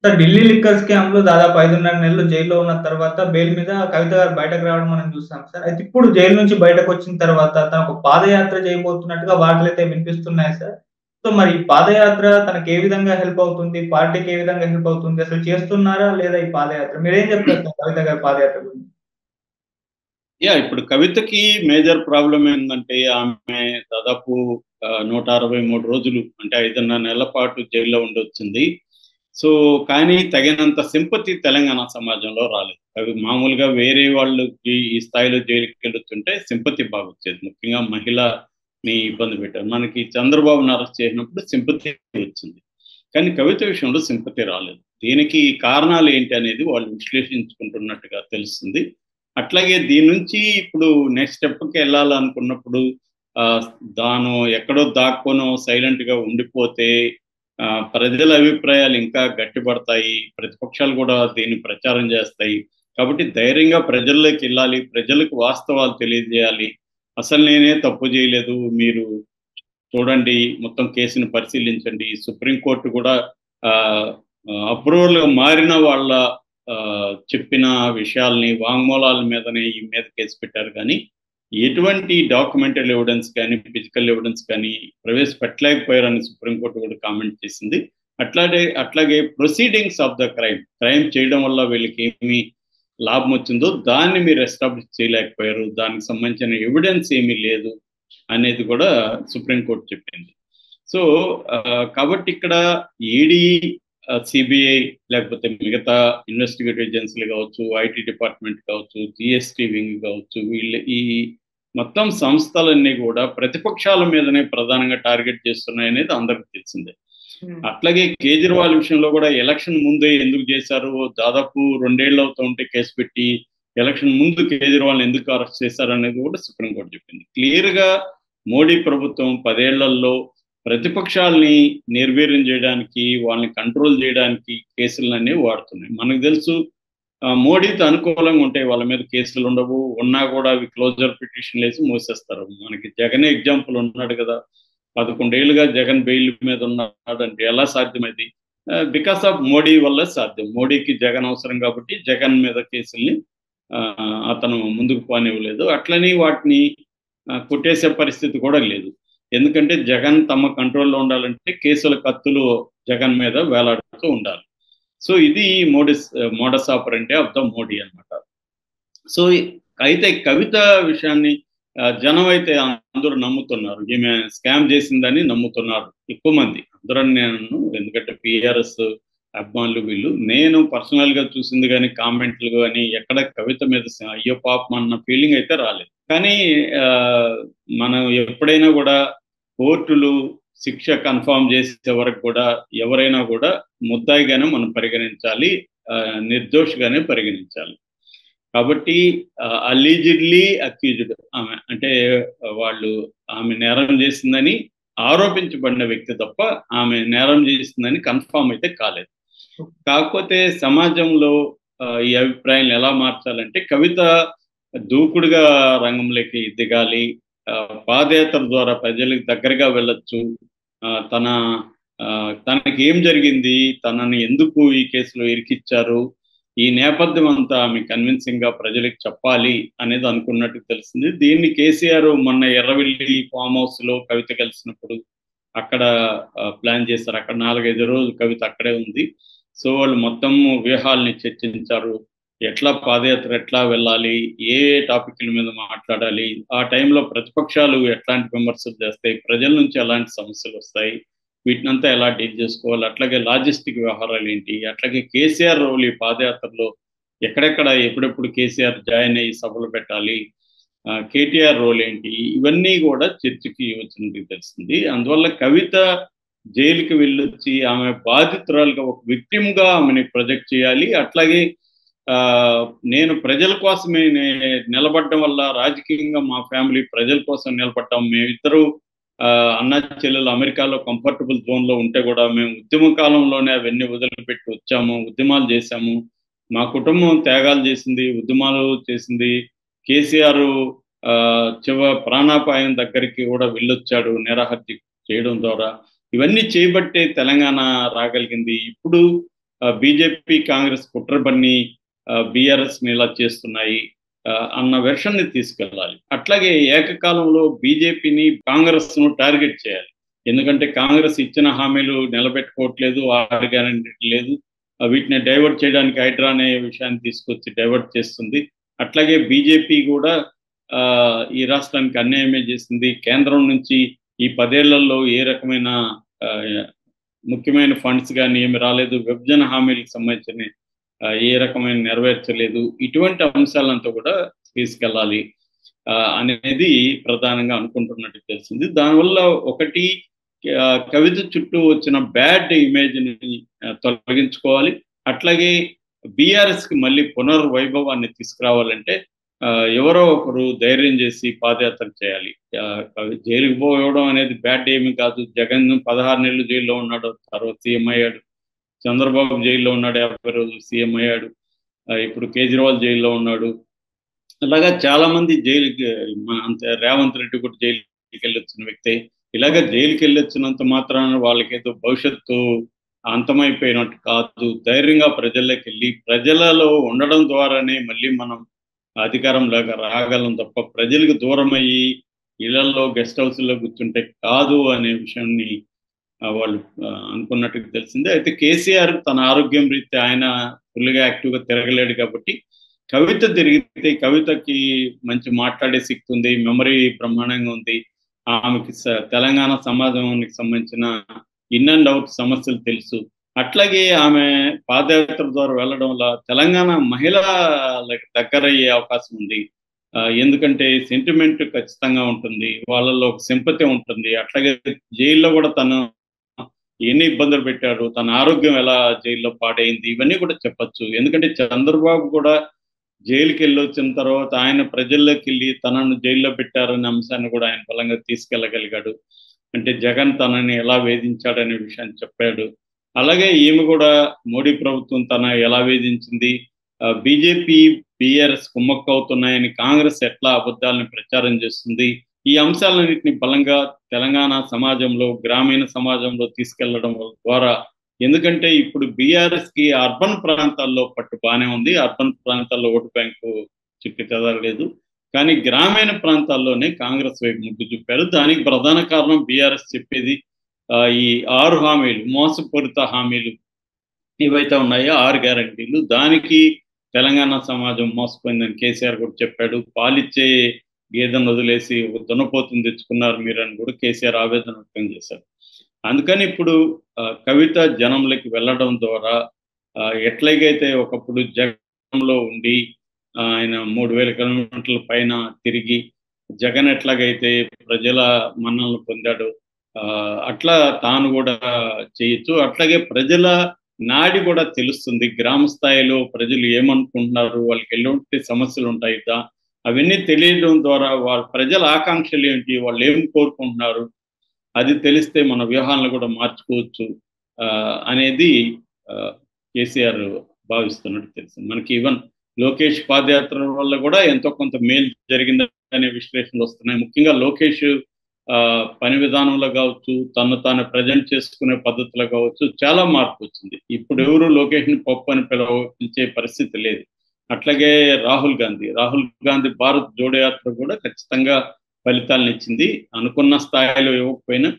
Sir Delhi liquor స్కామ్‌లో దాదాపు 5.5 నెలలు జైల్‌లో ఉన్న తర్వాత బెయిల్ మీద కవిత గారు బయటకు రావడం మనం చూసాం సార్. అయితే ఇప్పుడు జైలు నుంచి బయటకొచ్చిన తర్వాత తను ఒక పాదయాత్ర చేయబోతున్నట్టుగా వార్తలైతే వినిపిస్తున్నాయి సార్. సో, మరి ఈ పాదయాత్ర తనకి ఏ విధంగా హెల్ప్ అవుతుంది? పార్టీకి ఏ విధంగా హెల్ప్ అవుతుంది? అసలు చేస్తున్నారా లేదా ఈ పాదయాత్ర? మీరేం చెప్తారు సార్ కవిత గారి పాదయాత్ర గురించి? ఇప్పుడు కవితకి మేజర్ ప్రాబ్లమ్ ఏందంటే, ఆమె దాదాపు 163 రోజులు అంటే 5.5 నెలల పాటు జైల్లో ఉండొచ్చింది. సో, కానీ తగినంత సింపతి తెలంగాణ సమాజంలో రాలేదు. అవి మామూలుగా వేరే వాళ్ళకి ఈ స్థాయిలో జైలుకెళ్ళొచ్చుంటే సింపతి బాగొచ్చేది. ముఖ్యంగా మహిళని ఇబ్బంది పెట్టారు. మనకి చంద్రబాబుని అరెస్ట్ చేసినప్పుడు సింపతి వచ్చింది. కానీ కవిత విషయంలో సింపతి రాలేదు. దీనికి కారణాలు ఏంటి అనేది వాళ్ళు విశ్లేషించుకుంటున్నట్టుగా తెలుస్తుంది. అట్లాగే దీని నుంచి ఇప్పుడు నెక్స్ట్ స్టెప్‌కి ఎళ్ళాలనుకున్నప్పుడు ఆహ్, తాను ఎక్కడో దాక్కోనో సైలెంట్‌గా ఉండిపోతే ప్రజల అభిప్రాయాలు ఇంకా గట్టిపడతాయి. ప్రతిపక్షాలు కూడా దీన్ని ప్రచారం చేస్తాయి. కాబట్టి ధైర్యంగా ప్రజల్లోకెళ్ళాలి. ప్రజలకు వాస్తవాలు తెలియజేయాలి. అసలు నేనే తప్పు చేయలేదు. మీరు చూడండి, మొత్తం కేసుని పరిశీలించండి. సుప్రీంకోర్టు కూడా ఆహ్, అప్రూవల్‌గా మారిన వాళ్ళ చెప్పిన విషయాల్ని, వాంగ్మూలాల మీదనే ఈ మీద కేసు పెట్టారు కానీ, ఎటువంటి డాక్యుమెంటల్ ఎవిడెన్స్ కానీ, ఫిజికల్ ఎవిడెన్స్ కానీ ప్రవేశపెట్టలేకపోయారని సుప్రీంకోర్టు కూడా కామెంట్ చేసింది. అట్లాగే ప్రొసీడింగ్స్ ఆఫ్ ద క్రైమ్ చేయడం వల్ల వీళ్ళకేమి లాభం వచ్చిందో దాన్ని మీరు ఎస్టాబ్లిష్ చేయలేకపోయారు. దానికి సంబంధించిన ఎవిడెన్స్ ఏమీ లేదు అనేది కూడా సుప్రీంకోర్టు చెప్పింది. సో, కాబట్టి ఇక్కడ ఈడీ, సిబిఐ లేకపోతే మిగతా ఇన్వెస్టిగేటివ్ ఏజెన్సీలు కావచ్చు, ఐటీ డిపార్ట్మెంట్ కావచ్చు, జీఎస్టీ వింగ్ కావచ్చు, వీళ్ళు ఈ మొత్తం సంస్థలన్నీ కూడా ప్రతిపక్షాల మీదనే ప్రధానంగా టార్గెట్ చేస్తున్నాయనేది అందరికి తెలిసిందే. హ్మ్. అట్లాగే కేజ్రీవాల్ విషయంలో కూడా ఎలక్షన్ ముందే ఎందుకు చేశారు? దాదాపు 2 ఏళ్ళు అవుతూ ఉంటే కేసు పెట్టి ఎలక్షన్ ముందు కేజ్రీవాల్‌ని ఎందుకు అరెస్ట్ చేశారనేది కూడా సుప్రీంకోర్టు చెప్పింది. క్లియర్‌గా మోడీ ప్రభుత్వం 10 ఏళ్లలో ప్రతిపక్షాల్ని నిర్వీర్యం చేయడానికి, వాళ్ళని కంట్రోల్ చేయడానికి కేసులన్నీ వాడుతున్నాయి. మనకు తెలుసు మోడీతో అనుకూలంగా ఉంటే వాళ్ళ మీద కేసులు ఉండవు. ఉన్నా కూడా అవి క్లోజర్ పిటిషన్‌లేసి మూసేస్తారు. మనకి జగనే ఎగ్జాంపుల్ ఉన్నాడు కదా! 11 ఏళ్లుగా జగన్ బెయిల్ మీద ఉన్నాడంటే ఎలా సాధ్యమది? బికాస్ ఆఫ్ మోడీ వల్ల సాధ్యం. మోడీకి జగన్ అవసరం కాబట్టి జగన్ మీద కేసుల్ని అతను ముందుకు పోనివ్వలేదు. అట్లని వాటిని కొట్టేసే పరిస్థితి కూడా లేదు. ఎందుకంటే జగన్ తమ కంట్రోల్‌లో ఉండాలంటే కేసుల కత్తులు జగన్ మీద వేలాడుతూ ఉండాలి. సో, ఇది మోడస్ ఆపరెండి ఆఫ్ ద మోడీ అన్నమాట. సో, అయితే కవిత విషయాన్ని జనం అయితే అందరూ నమ్ముతున్నారు. ఈమె స్కామ్ చేసిందని నమ్ముతున్నారు ఎక్కువ మంది. అందరని నేను ఎందుకంటే టీఆర్ఎస్ అభిమానులు వీళ్ళు. నేను పర్సనల్‌గా చూసింది గాని, కామెంట్‌లు గాని ఎక్కడ కవిత మీద అయ్యో పాపం అన్న ఫీలింగ్ అయితే రాలేదు. కానీ ఆహ్, మనం ఎప్పుడైనా కూడా కోర్టులు శిక్ష కన్ఫర్మ్ చేసే వరకు కూడా ఎవరైనా కూడా ముద్దాయిగానే మనం పరిగణించాలి. నిర్దోషిగానే పరిగణించాలి. కాబట్టి అలిజిడ్‌లీ అక్యూజ్డ్ ఆమె. అంటే వాళ్ళు ఆమె నేరం చేసిందని ఆరోపించబడిన వ్యక్తి తప్ప, ఆమె నేరం చేసిందని కన్ఫర్మ్ అయితే కాలేదు. కాకపోతే సమాజంలో ఈ అభిప్రాయాలను ఎలా మార్చాలంటే, కవిత దూకుడుగా రంగంలోకి దిగాలి. పాదయాత్ర ద్వారా ప్రజలకు దగ్గరగా వెళ్ళొచ్చు. తన తనకేం జరిగింది? తనని ఎందుకు ఈ కేసులో ఇరికిచ్చారు? ఈ నేపథ్యం అంతా ఆమె కన్విన్సింగ్‌గా ప్రజలకి చెప్పాలి అనేది అనుకున్నట్టు తెలిసింది. దీన్ని కేసీఆర్ మొన్న ఎర్రవెల్లి ఫార్మ్ హౌస్‌లో కవిత కలిసినప్పుడు అక్కడ ప్లాన్ చేశారు. అక్కడ 4, 5 రోజులు కవిత అక్కడే ఉంది. సో, వాళ్ళు మొత్తం వ్యూహాల్ని చర్చించారు. పాదయాత్ర ఎట్లా వెళ్ళాలి? ఏ ఏ టాపిక్‌ల మీద మాట్లాడాలి? ఆ టైంలో ప్రతిపక్షాలు ఎట్లాంటి విమర్శలు చేస్తాయి? ప్రజల నుంచి ఎలాంటి సమస్యలొస్తాయి? వీటినంతా ఎలా డీల్ చేసుకోవాలి? అట్లాగే లాజిస్టిక్ వ్యవహారాలేంటి? అట్లాగే కేసీఆర్ రోల్ ఈ పాదయాత్రలో ఎక్కడెక్కడ ఎప్పుడెప్పుడు కేసీఆర్ జాయిన్ అయ్యి సభలు పెట్టాలి? కేటీఆర్ రోల్ ఏంటి? ఇవన్నీ కూడా చర్చకి వచ్చినట్టు తెలిసింది. అందువల్ల కవిత జైలుకి వెళ్ళొచ్చి ఆమె బాధితురాలుగా ఒక విక్టిమ్‌గా ఆమెని ప్రొజెక్ట్ చేయాలి. అట్లాగే నేను ప్రజల కోసమే నిలబడడం వల్ల రాజకీయంగా మా ఫ్యామిలీ ప్రజల కోసం నిలబడ్డాం. మేమిద్దరూ అన్నా చెల్లెలు అమెరికాలో కంఫర్టబుల్ జోన్‌లో ఉంటే కూడా మేము ఉద్యమ కాలంలోనే అవన్నీ వదిలిపెట్టి వచ్చాము. ఉద్యమాలు చేశాము. మా కుటుంబం త్యాగాలు చేసింది. ఉద్యమాలు చేసింది. కేసీఆర్ ప్రాణాపాయం దగ్గరికి కూడా వెళ్ళొచ్చాడు నిరాహత్య చేయడం ద్వారా. ఇవన్నీ చేయబట్టే తెలంగాణ రాగలిగింది. ఇప్పుడు బీజేపీ కాంగ్రెస్ కుట్రబన్ని బీఆర్ఎస్ ని ఇలా చేస్తున్నాయి అన్న వెర్షన్ ని తీసుకెళ్ళాలి. అట్లాగే ఏకకాలంలో బీజేపీని కాంగ్రెస్ ను టార్గెట్ చేయాలి. ఎందుకంటే కాంగ్రెస్ ఇచ్చిన హామీలు నిలబెట్టుకోవట్లేదు, 6 గ్యారెంటీ లేదు, వీటిని డైవర్ట్ చేయడానికి హైడ్రా అనే విషయాన్ని తీసుకొచ్చి డైవర్ట్ చేస్తుంది. అట్లాగే బీజేపీ కూడా ఈ రాష్ట్రానికి అన్యాయమే చేసింది. కేంద్రం నుంచి ఈ 10 ఏళ్లలో ఏ రకమైన ముఖ్యమైన ఫండ్స్ కానీ ఏమి రాలేదు, విభజన హామీలకు సంబంధించిన ఏ రకమైన నెరవేర్చలేదు. ఇటువంటి అంశాలంతా కూడా తీసుకెళ్ళాలి అనేది ప్రధానంగా అనుకుంటున్నట్టు తెలిసింది. దానివల్ల ఒకటి కవిత చుట్టూ వచ్చిన బ్యాడ్ ఇమేజ్ ని తొలగించుకోవాలి. అట్లాగే బీఆర్ఎస్ కి మళ్ళీ పునర్వైభవాన్ని తీసుకురావాలంటే ఎవరో ఒకరు ధైర్యం చేసి పాదయాత్ర చేయాలి. జైలుకి పోవడం అనేది బ్యాడ్ ఏమి కాదు. జగన్ 16 నెలలు జైల్లో ఉన్నాడు, తర్వాత సీఎం అయ్యాడు. చంద్రబాబు జైల్లో ఉన్నాడు, 50 రోజులు సీఎం అయ్యాడు. ఇప్పుడు కేజ్రీవాల్ జైల్లో ఉన్నాడు. అలాగా చాలా మంది జైలుకి, అంతే రేవంత్ రెడ్డి కూడా జైలుకి వెళ్ళొచ్చిన వ్యక్తే. ఇలాగ జైలుకి వెళ్ళొచ్చినంత మాత్రాన వాళ్ళకేదో భవిష్యత్తు అంతమైపోయినట్టు కాదు. ధైర్యంగా ప్రజల్లోకి వెళ్ళి ప్రజలలో ఉండడం ద్వారానే మళ్ళీ మనం అధికారంలాగా రాగలం తప్ప ప్రజలకు దూరం అయ్యి ఇళ్లలో గెస్ట్ హౌస్లో కూర్చుంటే కాదు అనే విషయాన్ని వాళ్ళు అనుకున్నట్టుగా తెలిసిందే. అయితే కేసీఆర్ తన ఆరోగ్యం రీత్యా ఆయన ఫుల్గా యాక్టివ్గా తిరగలేడు కాబట్టి కవిత తిరిగితే కవితకి మంచి మాట్లాడే శక్తి ఉంది, మెమరీ బ్రహ్మాండంగా ఉంది. ఆమెకి తెలంగాణ సమాజానికి సంబంధించిన ఇన్ అండ్ అవుట్ సమస్యలు తెలుసు. అట్లాగే ఆమె పాదయాత్ర ద్వారా వెళ్ళడం వల్ల తెలంగాణ మహిళలకు దగ్గరయ్యే అవకాశం ఉంది. ఎందుకంటే సెంటిమెంట్ ఖచ్చితంగా ఉంటుంది, వాళ్ళలో ఒక సింపతి ఉంటుంది. అట్లాగే జైల్లో కూడా తను ఎన్ని ఇబ్బందులు పెట్టాడు, తన ఆరోగ్యం ఎలా జైల్లో పాడైంది, ఇవన్నీ కూడా చెప్పచ్చు. ఎందుకంటే చంద్రబాబు కూడా జైలుకి వెళ్ళి వచ్చిన తర్వాత ఆయన ప్రజల్లోకి వెళ్ళి తనను జైల్లో పెట్టారనే అంశాన్ని కూడా ఆయన బలంగా తీసుకెళ్ళగలిగాడు. అంటే జగన్ తనని ఎలా వేధించాడనే విషయాన్ని చెప్పాడు. అలాగే ఈమె కూడా మోడీ ప్రభుత్వం తన ఎలా వేధించింది, బీజేపీ బీఆర్ఎస్ కుమ్మక్కు అవుతున్నాయని కాంగ్రెస్ ఎట్లా అబద్ధాలను ప్రచారం చేస్తుంది, ఈ అంశాలన్నింటినీ బలంగా తెలంగాణ సమాజంలో, గ్రామీణ సమాజంలో తీసుకెళ్లడం ద్వారా, ఎందుకంటే ఇప్పుడు బీఆర్ఎస్ కి అర్బన్ ప్రాంతాల్లో పట్టు బాగానే ఉంది, అర్బన్ ప్రాంతాల్లో ఓటు బ్యాంకు చుట్టూ చెదరలేదు, కానీ గ్రామీణ ప్రాంతాల్లోనే కాంగ్రెస్ వైపు మొగ్గు చూపారు. దానికి ప్రధాన కారణం బీఆర్ఎస్ చెప్పేది ఈ 6 హామీలు, మోసపూరిత హామీలు ఏవైతే ఉన్నాయో 6 గ్యారంటీలు, దానికి తెలంగాణ సమాజం మోసపోయిందని కేసీఆర్ కూడా చెప్పాడు. పాలిచ్చే గేదెను వదిలేసి దున్నపోతుని తెచ్చుకున్నారు మీరు అని కూడా కేసీఆర్ ఆవేదన వ్యక్తం చేశారు. అందుకని ఇప్పుడు కవిత జనంలోకి వెళ్ళడం ద్వారా ఎట్లాగైతే ఒకప్పుడు జగన్లో ఉండి ఆయన 3000 కిలోమీటర్ల పైన తిరిగి జగన్ ఎట్లాగైతే ప్రజల మన్నలను పొందాడో అట్లా తాను కూడా చేయొచ్చు. అట్లాగే ప్రజల నాడి కూడా తెలుస్తుంది. గ్రామ స్థాయిలో ప్రజలు ఏమనుకుంటున్నారు, వాళ్ళకి ఎలాంటి సమస్యలు ఉంటాయి, అవన్నీ తెలియడం ద్వారా వాళ్ళ ప్రజల ఆకాంక్షలు ఏంటి, వాళ్ళు ఏం కోరుకుంటున్నారు, అది తెలిస్తే మన వ్యూహాలను కూడా మార్చుకోవచ్చు అనేది కేసీఆర్ భావిస్తున్నట్టు తెలిసింది. మనకి ఈవెన్ లోకేష్ పాదయాత్ర వల్ల కూడా ఎంతో కొంత మేలు జరిగిందనే విశ్లేషణలు వస్తున్నాయి. ముఖ్యంగా లోకేష్ పని విధానంలో కావచ్చు, తను తాను ప్రజెంట్ చేసుకునే పద్ధతిలో కావచ్చు చాలా మార్పు వచ్చింది. ఇప్పుడు ఎవరు లోకేష్ ని పప్పు అని పిలిచే పరిస్థితి లేదు. అట్లాగే రాహుల్ గాంధీ భారత్ జోడో యాత్ర కూడా ఖచ్చితంగా ఫలితాలను ఇచ్చింది. అనుకున్న స్థాయిలో ఇవ్వకపోయినా